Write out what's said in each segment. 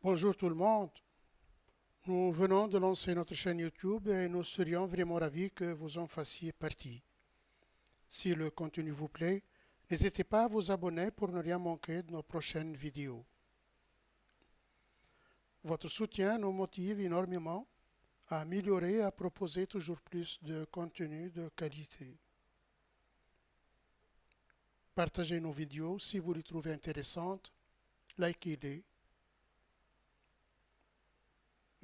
Bonjour tout le monde. Nous venons de lancer notre chaîne YouTube et nous serions vraiment ravis que vous en fassiez partie. Si le contenu vous plaît, n'hésitez pas à vous abonner pour ne rien manquer de nos prochaines vidéos. Votre soutien nous motive énormément à améliorer et à proposer toujours plus de contenu de qualité. Partagez nos vidéos si vous les trouvez intéressantes, likez-les.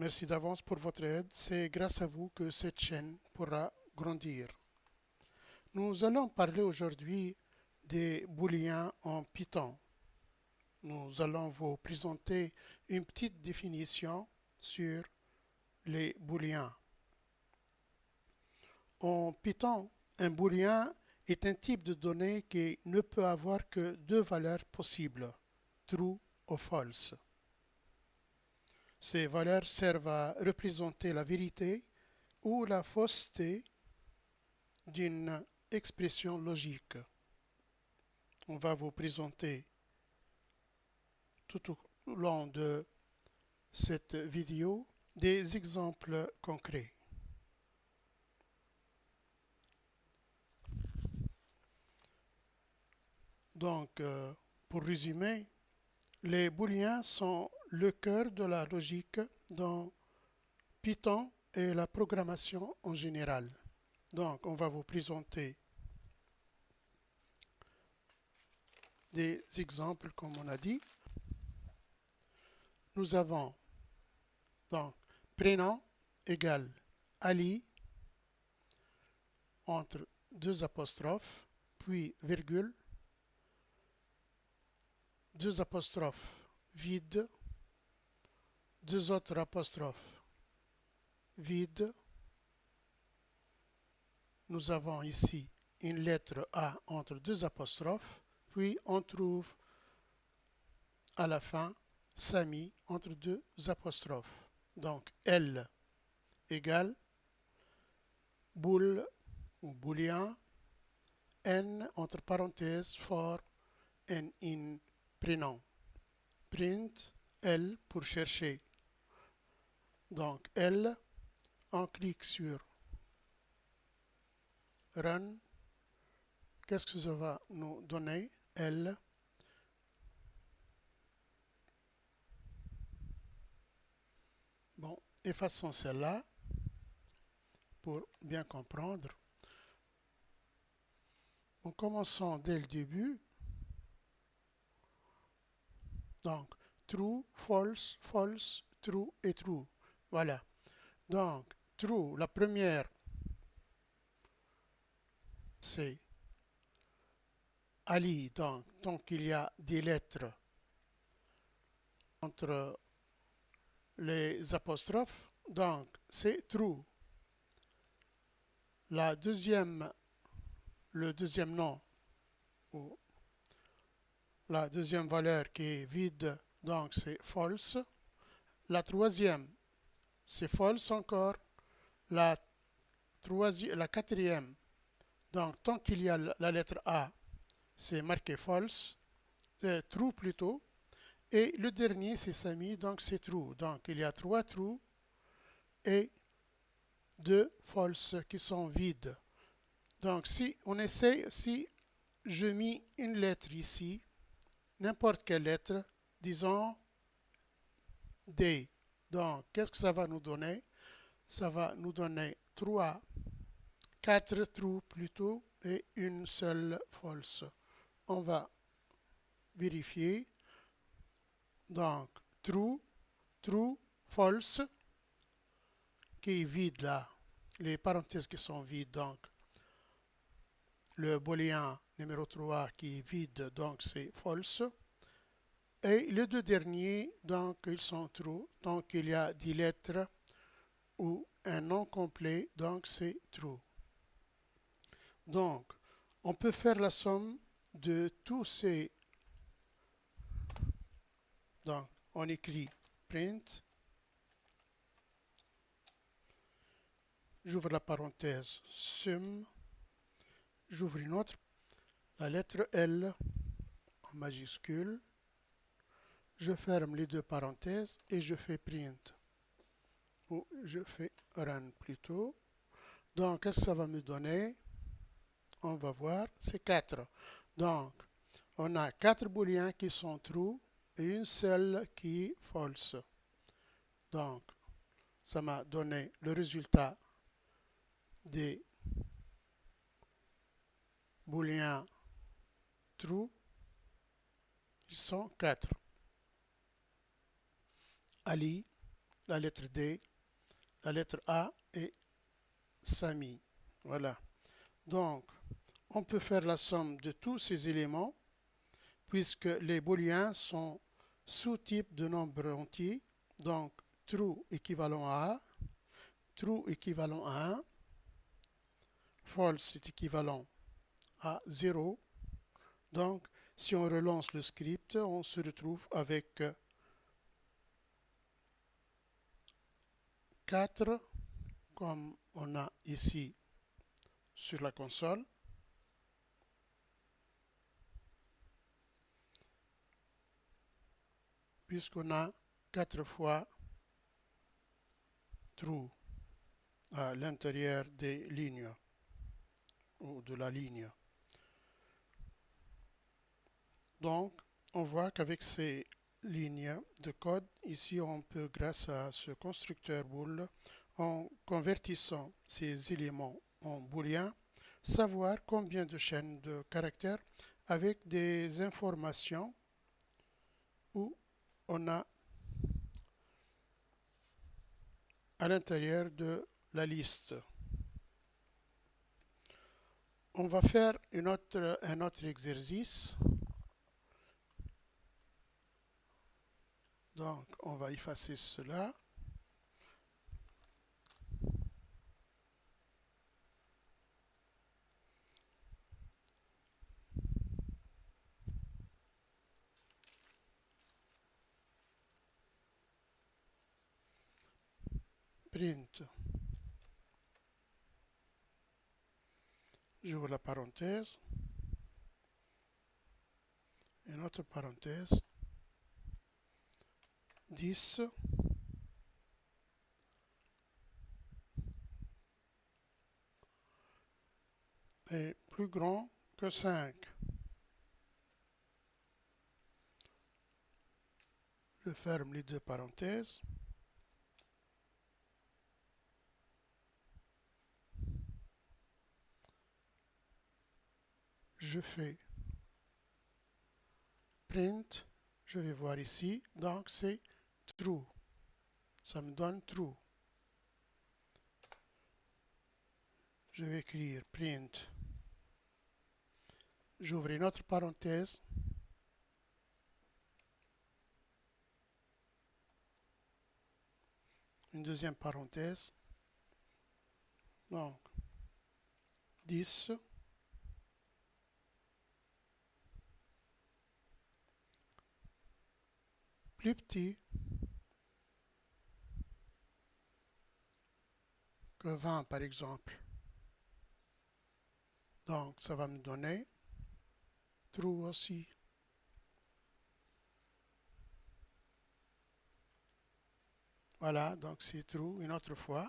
Merci d'avance pour votre aide, c'est grâce à vous que cette chaîne pourra grandir. Nous allons parler aujourd'hui des booléens en Python. Nous allons vous présenter une petite définition sur les booléens. En Python, un booléen est un type de données qui ne peut avoir que deux valeurs possibles, true ou false. Ces valeurs servent à représenter la vérité ou la fausseté d'une expression logique. On va vous présenter tout au long de cette vidéo des exemples concrets. Donc, pour résumer, les booléens sont le cœur de la logique dans Python et la programmation en général. Donc, on va vous présenter des exemples comme on a dit. Nous avons donc prénom égale Ali entre deux apostrophes, puis virgule, deux apostrophes vide, deux autres apostrophes vide. Nous avons ici une lettre A entre deux apostrophes, puis on trouve à la fin Sami entre deux apostrophes. Donc L égale boule ou booléen N entre parenthèses for N in prénom. Print L pour chercher. Donc L, on clique sur Run. Qu'est-ce que ça va nous donner? L. Bon, effaçons celle-là pour bien comprendre. En commençant dès le début, donc true, false, false, true et true. Voilà. Donc, true, la première, c'est Ali. Donc, tant qu'il y a des lettres entre les apostrophes, donc c'est true. La deuxième, le deuxième nom, ou la deuxième valeur qui est vide, donc c'est false. La troisième, c'est false encore. La quatrième, donc tant qu'il y a la lettre A, c'est marqué false, true plutôt. Et le dernier, c'est Sami, donc c'est true. Donc il y a trois true et deux false qui sont vides. Donc si on essaye, si je mets une lettre ici, n'importe quelle lettre, disons D. Donc qu'est-ce que ça va nous donner? Ça va nous donner 3, 4 true plutôt et une seule false. On va vérifier. Donc true, true, false, qui est vide là. Les parenthèses qui sont vides, donc le booléen numéro 3 qui est vide, donc c'est false. Et les deux derniers, donc ils sont true. Donc il y a 10 lettres ou un nom complet, donc c'est true. Donc on peut faire la somme de tous ces. Donc on écrit print. J'ouvre la parenthèse sum. J'ouvre une autre, la lettre L en majuscule. je ferme les deux parenthèses et je fais print, ou je fais run plutôt. Donc, qu'est-ce que ça va me donner? On va voir, c'est 4. Donc, on a 4 booléens qui sont true et une seule qui est false. Donc, ça m'a donné le résultat des booléens true. Ils sont 4. Ali, la lettre D, la lettre A et Sami. Voilà. Donc, on peut faire la somme de tous ces éléments puisque les booléens sont sous-types de nombres entiers. Donc, true équivalent à A, true équivalent à 1, false est équivalent à 0. Donc, si on relance le script, on se retrouve avec 4, comme on a ici sur la console. Puisqu'on a 4 fois true à l'intérieur des lignes ou de la ligne. Donc, on voit qu'avec ces lignes de code, ici on peut, grâce à ce constructeur bool, en convertissant ces éléments en booléens, savoir combien de chaînes de caractères avec des informations où on a à l'intérieur de la liste. On va faire un autre exercice. Donc, on va effacer cela. Print. J'ouvre la parenthèse. Une autre parenthèse. 10 est plus grand que 5. Je ferme les deux parenthèses. Je fais print. Je vais voir ici. Donc, c'est true. Ça me donne true. Je vais écrire print. J'ouvre une autre parenthèse. Une deuxième parenthèse. Donc, 10 plus petit que 20 par exemple. Donc, ça va me donner true aussi. Voilà, donc c'est true une autre fois.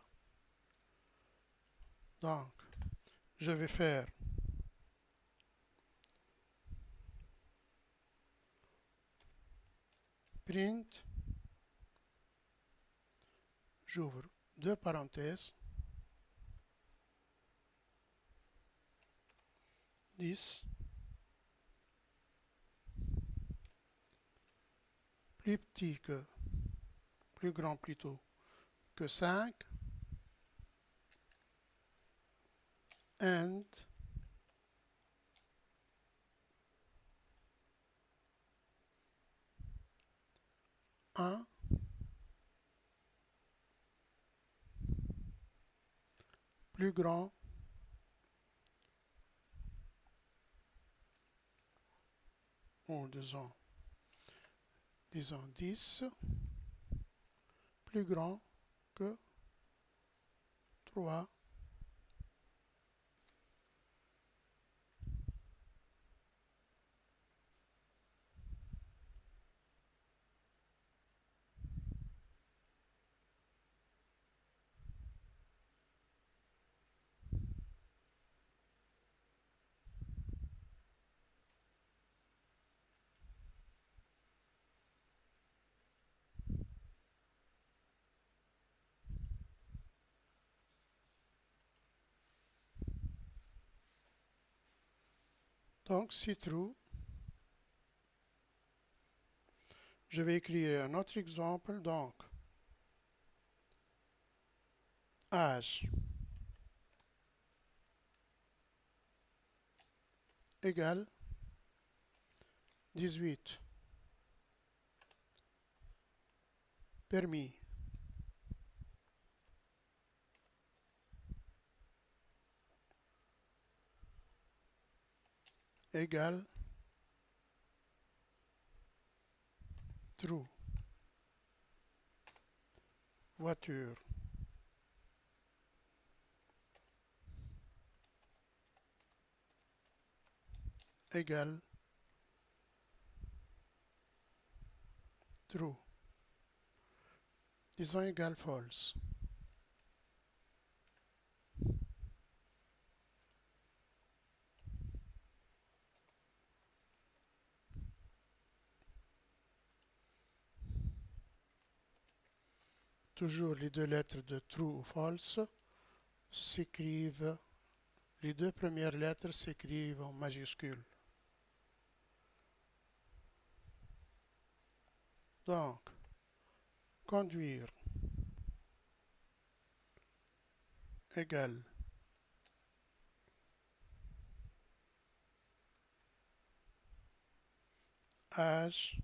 Donc, je vais faire print. J'ouvre deux parenthèses. 10 plus petit que, plus grand plutôt que 5 and un plus grand ou disons 10 plus grand que 3. Donc, c'est true. Je vais écrire un autre exemple. Donc, âge égale 18. Permis égale true. Voiture égale true. Disons égale false. Toujours les deux lettres de true ou false s'écrivent, les deux premières lettres s'écrivent en majuscule. Donc, conduire égale âge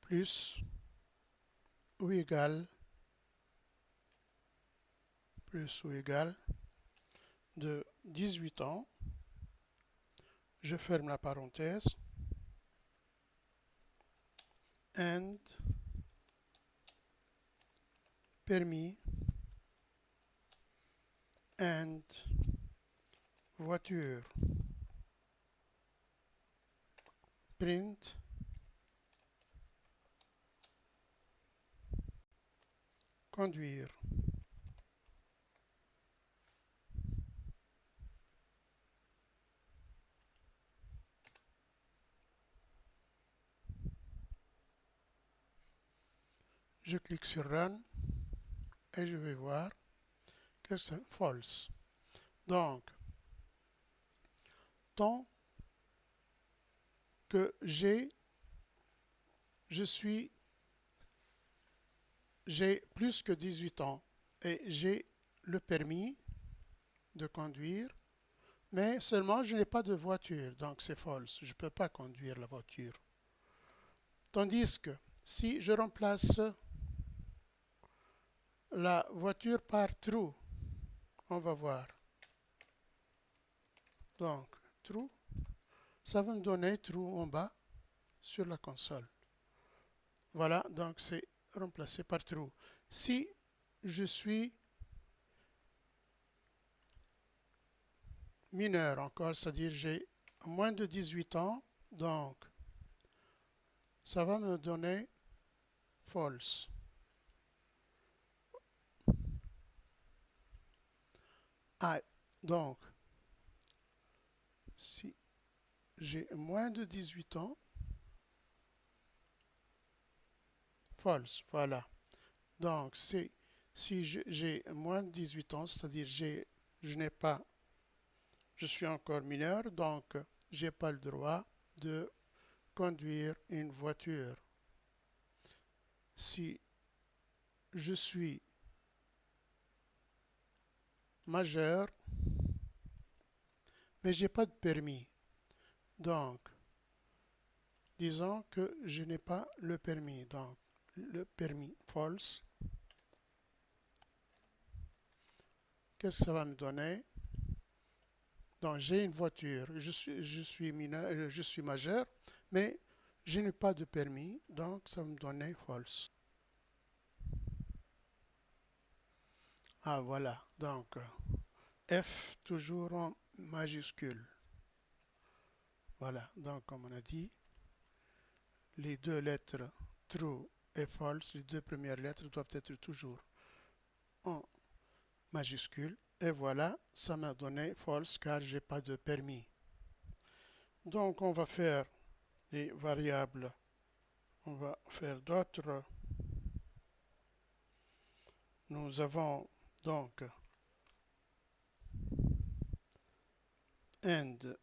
plus ou égal de 18 ans. Je ferme la parenthèse. And permis and voiture. Print conduire. Je clique sur Run et je vais voir que c'est false. Donc, tant que j'ai plus que 18 ans et j'ai le permis de conduire, mais seulement je n'ai pas de voiture, donc c'est false. Je ne peux pas conduire la voiture. Tandis que si je remplace la voiture par true, on va voir. Donc, true, ça va me donner true en bas sur la console. Voilà, donc c'est remplacé par true. Si je suis mineur encore, c'est-à-dire j'ai moins de 18 ans, donc ça va me donner false. Ah, donc, si j'ai moins de 18 ans, false, voilà. Donc, si j'ai moins de 18 ans, c'est-à-dire je suis encore mineur, donc j'ai pas le droit de conduire une voiture. Si je suis majeur, mais j'ai pas de permis, donc disons que je n'ai pas le permis, donc le permis false. Qu'est-ce que ça va me donner? Donc j'ai une voiture, je suis mineur, je suis majeur, mais je n'ai pas de permis, donc ça va me donner false. Ah voilà, donc F toujours en majuscule. Voilà, donc comme on a dit, les deux lettres true et false, les deux premières lettres doivent être toujours en majuscule. Et voilà, ça m'a donné false car j'ai pas de permis. Donc on va faire les variables, on va faire d'autres. Nous avons donc and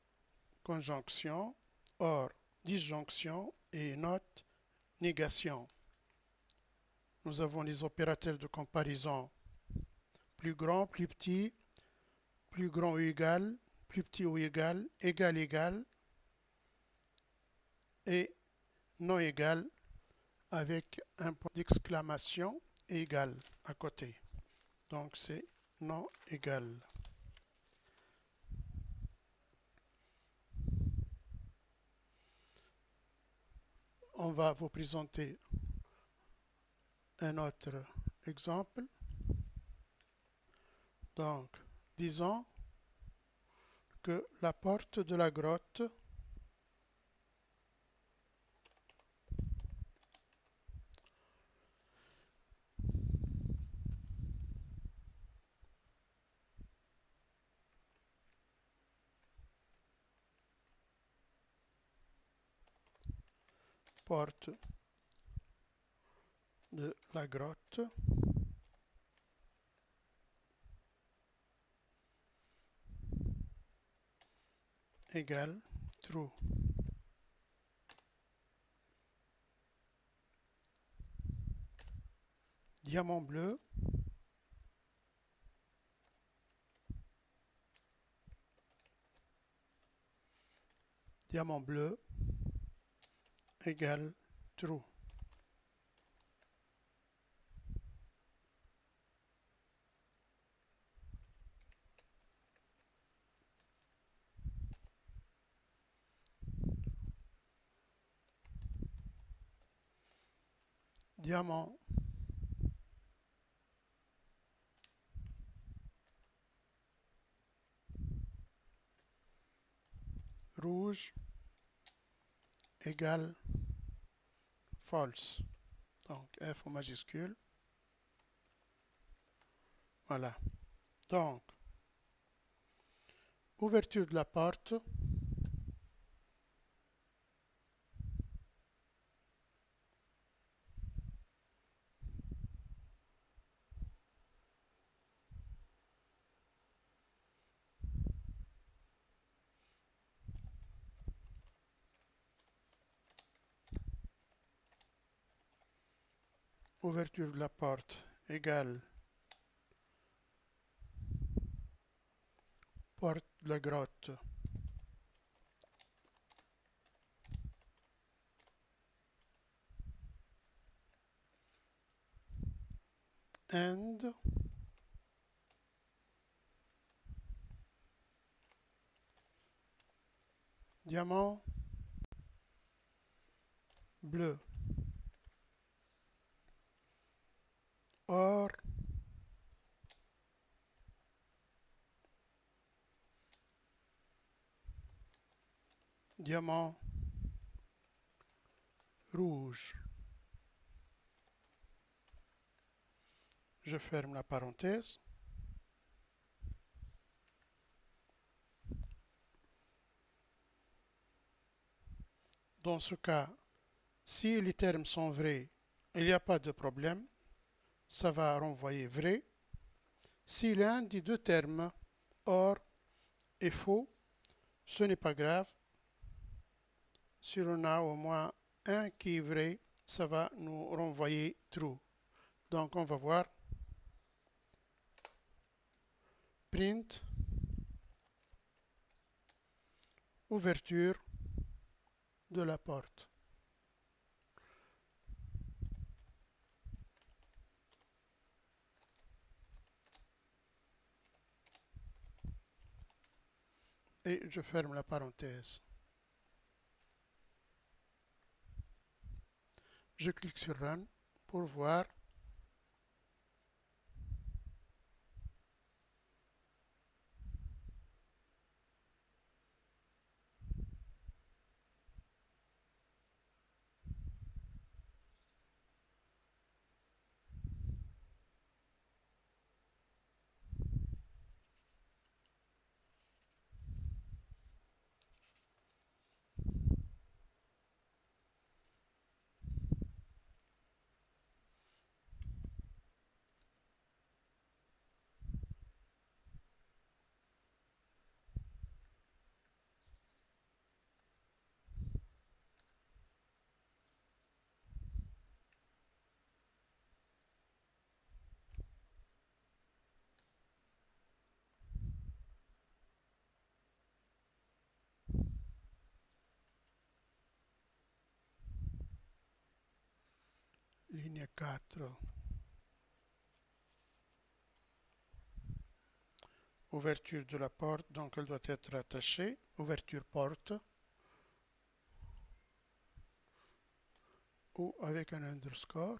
conjonction, or disjonction et not négation. Nous avons les opérateurs de comparaison plus grand, plus petit, plus grand ou égal, plus petit ou égal, égal, égal et non égal avec un point d'exclamation égal à côté. Donc c'est non égal. On va vous présenter un autre exemple. Donc, disons que la porte de la grotte porte de la grotte égale true. Diamant bleu égale true. Diamant rouge égale false. Donc F au majuscule. Voilà. Donc, ouverture de la porte. Ouverture de la porte égale porte de la grotte and diamant bleu or diamant rouge. Je ferme la parenthèse. Dans ce cas, si les termes sont vrais, il n'y a pas de problème. Ça va renvoyer vrai. Si l'un des deux termes, or, est faux, ce n'est pas grave. Si on a au moins un qui est vrai, ça va nous renvoyer true. Donc on va voir. Print, ouverture de la porte. Et je ferme la parenthèse. Je clique sur Run pour voir. ligne 4. Ouverture de la porte, donc elle doit être attachée. Ouverture porte. Ou avec un underscore.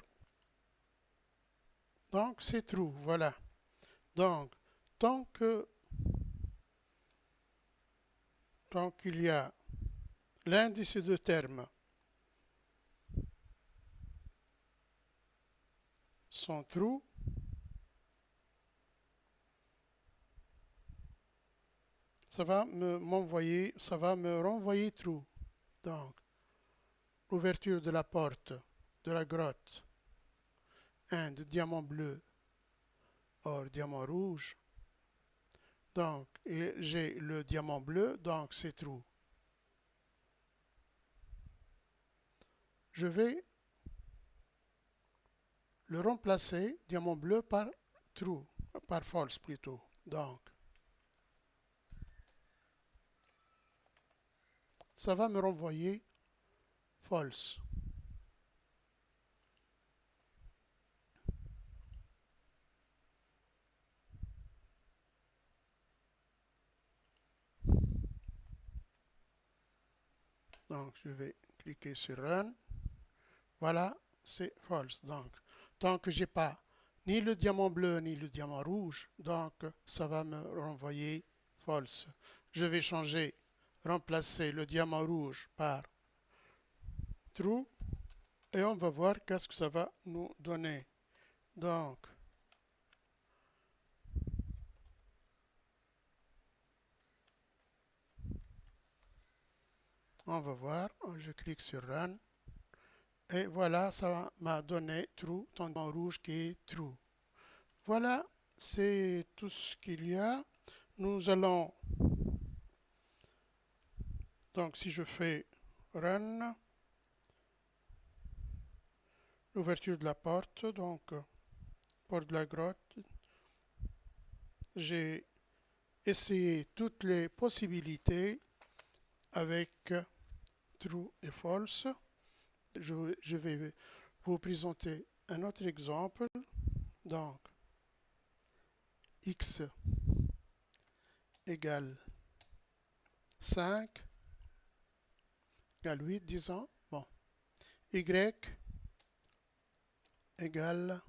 Donc c'est true, voilà. Donc tant qu'il y a l'un de ces deux termes sont true, ça va me renvoyer true. Donc l'ouverture de la porte de la grotte and diamant bleu or diamant rouge. Donc j'ai le diamant bleu, donc c'est true. Je vais le remplacer, diamant bleu, par true, par false plutôt. Donc, ça va me renvoyer false. Donc, je vais cliquer sur Run. Voilà, c'est false. Donc, tant que j'ai pas ni le diamant bleu ni le diamant rouge, donc ça va me renvoyer false. Je vais remplacer le diamant rouge par true et on va voir qu'est-ce que ça va nous donner. Donc, on va voir, je clique sur Run. Et voilà, ça m'a donné true, tendon rouge qui est true. Voilà, c'est tout ce qu'il y a. Nous allons, donc si je fais Run, l'ouverture de la porte, donc porte de la grotte, j'ai essayé toutes les possibilités avec true et false. Je vais vous présenter un autre exemple. Donc, x égale 5 égale 8, disons. Bon. Y égale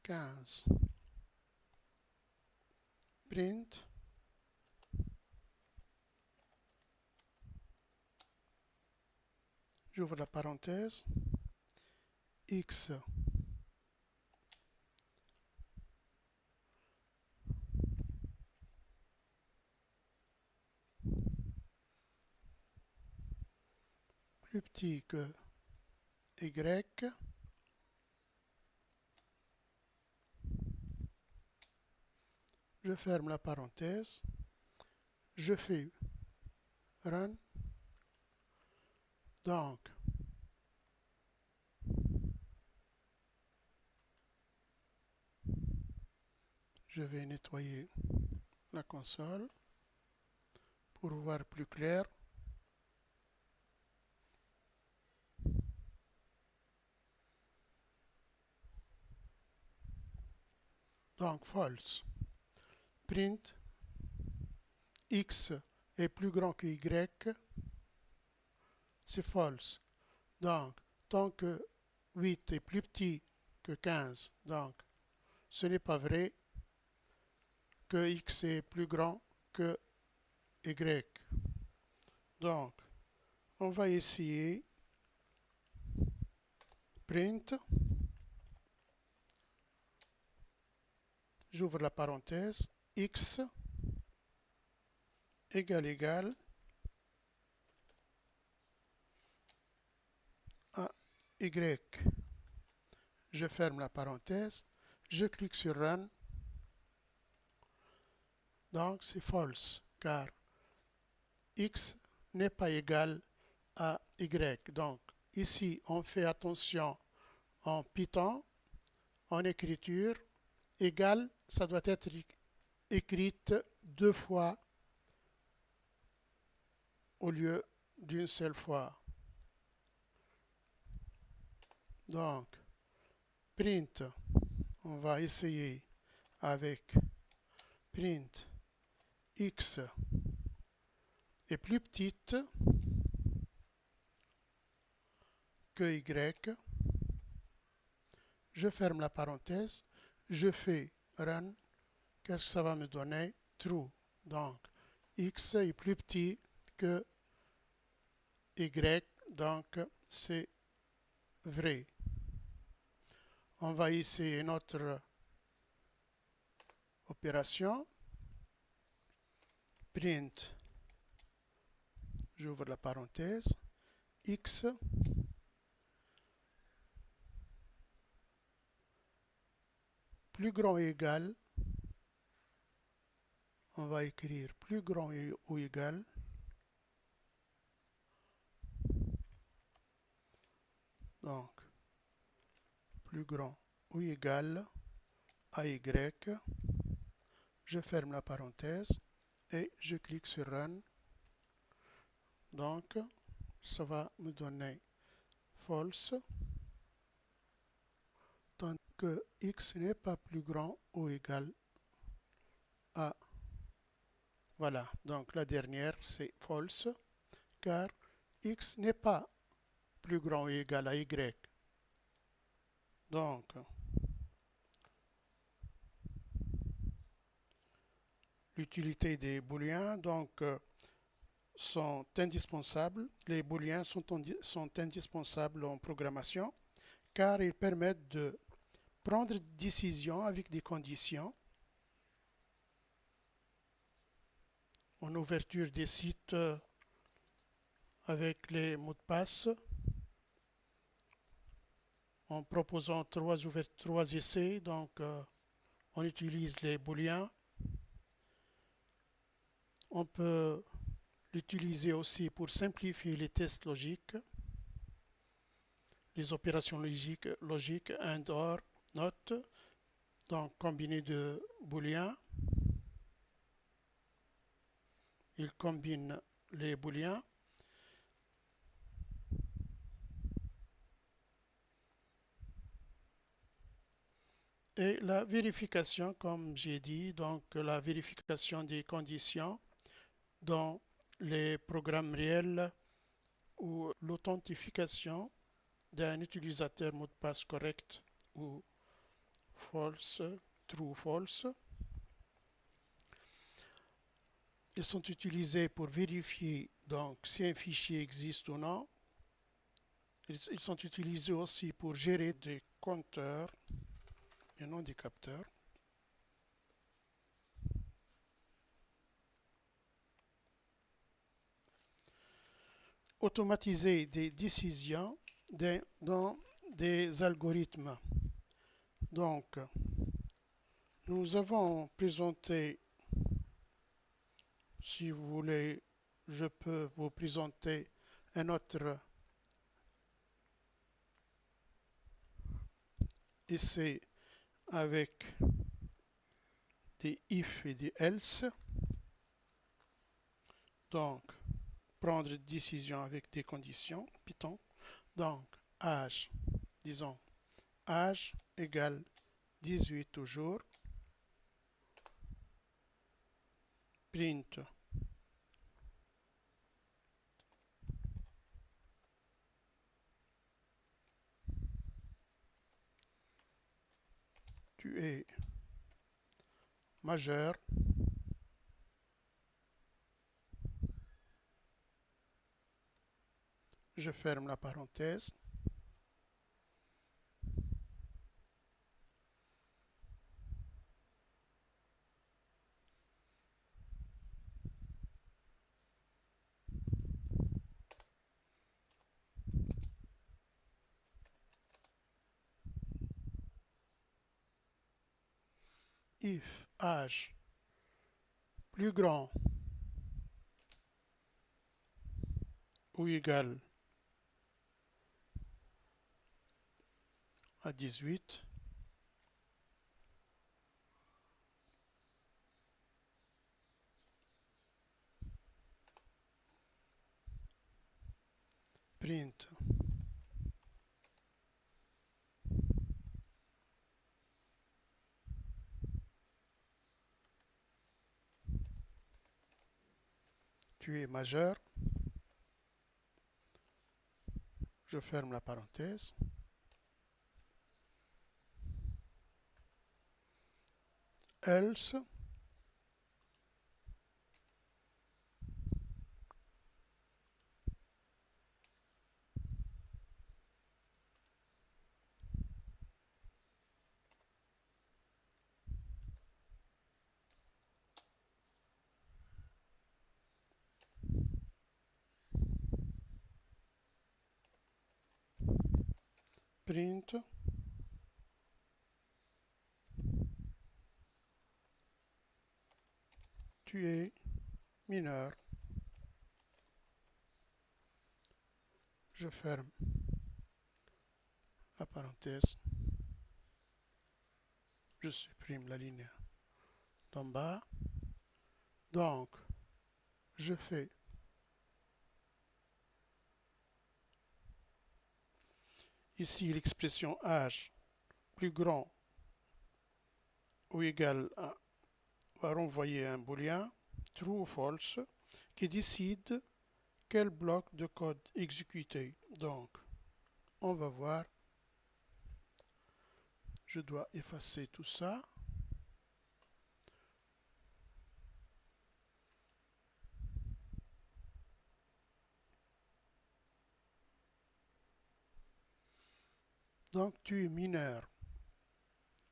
15. Print. J'ouvre la parenthèse. X plus petit que Y. Je ferme la parenthèse. Je fais Run. Donc, je vais nettoyer la console pour voir plus clair. Donc, false. Print X est plus grand que Y, c'est false. Donc, tant que 8 est plus petit que 15, donc ce n'est pas vrai que X est plus grand que Y. Donc, on va essayer print. J'ouvre la parenthèse. X égale à Y. Je ferme la parenthèse. Je clique sur Run. Donc, c'est false, car X n'est pas égal à Y. Donc, ici, on fait attention en Python, en écriture, égal, ça doit être écrite 2 fois au lieu d'une seule fois. Donc, print, on va essayer avec print x est plus petite que y. Je ferme la parenthèse, je fais run. Qu'est-ce que ça va me donner? True. Donc, x est plus petit que y, donc c'est vrai. On va essayer notre opération. Print, j'ouvre la parenthèse, x plus grand ou égal, on va écrire plus grand ou égal, donc plus grand ou égal à y, je ferme la parenthèse et je clique sur Run. Donc, ça va me donner false, tant que x n'est pas plus grand ou égal à. Voilà, donc la dernière c'est false, car x n'est pas plus grand ou égal à y. Donc, l'utilité des booléens sont indispensables. Les booléens sont indispensables en programmation car ils permettent de prendre des décisions avec des conditions. En ouverture des sites avec les mots de passe, en proposant trois essais, donc on utilise les booléens. On peut l'utiliser aussi pour simplifier les tests logiques, les opérations logiques AND, OR, NOT, donc combiné de booléens. Il combine les booléens. Et la vérification, comme j'ai dit, donc la vérification des conditions dans les programmes réels ou l'authentification d'un utilisateur mot de passe correct ou false, true ou false. Ils sont utilisés pour vérifier donc si un fichier existe ou non. Ils sont utilisés aussi pour gérer des compteurs et non des capteurs. Automatiser des décisions dans des algorithmes. Donc, nous avons présenté, si vous voulez, je peux vous présenter un autre essai avec des if et des else. Donc, prendre une décision avec des conditions, Python. Donc, âge, disons, âge égale 18 toujours. Print. Tu es majeur. Je ferme la parenthèse. If âge plus grand ou égal à 18, print tu es majeur, je ferme la parenthèse, else print tu es mineur, je ferme la parenthèse, je supprime la ligne d'en bas, donc je fais ici l'expression âge plus grand ou égal à va renvoyer un booléen true ou false qui décide quel bloc de code exécuter. Donc, on va voir. Je dois effacer tout ça. Donc, tu es mineur.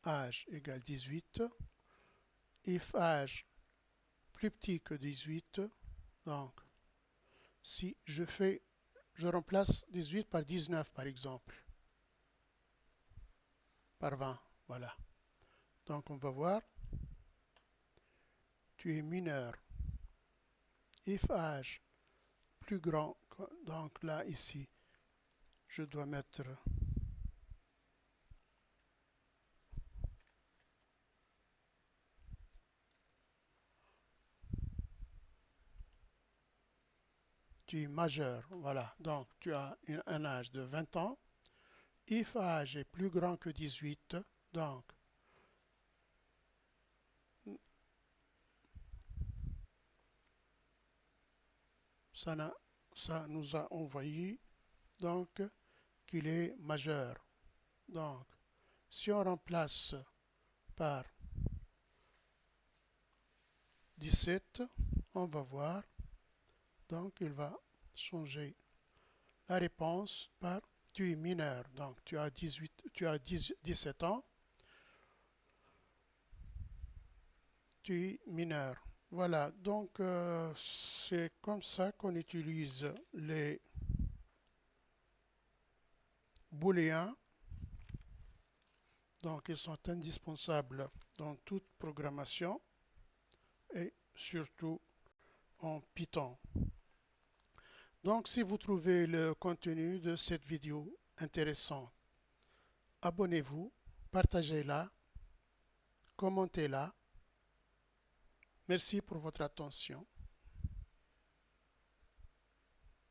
Âge égale 18. If âge plus petit que 18, donc, si je remplace 18 par 19 par exemple, par 20, voilà. Donc on va voir, tu es mineur. If âge plus grand, donc là ici, je dois mettre tu es majeur, voilà. Donc tu as un âge de 20 ans. If âge est plus grand que 18, donc ça nous a envoyé donc qu'il est majeur. Donc si on remplace par 17, on va voir, donc il va changer la réponse par tu es mineur, donc tu as 17 ans, tu es mineur. Voilà, donc c'est comme ça qu'on utilise les booléens. Donc ils sont indispensables dans toute programmation et surtout en Python. Donc si vous trouvez le contenu de cette vidéo intéressant, abonnez-vous, partagez-la, commentez-la. Merci pour votre attention.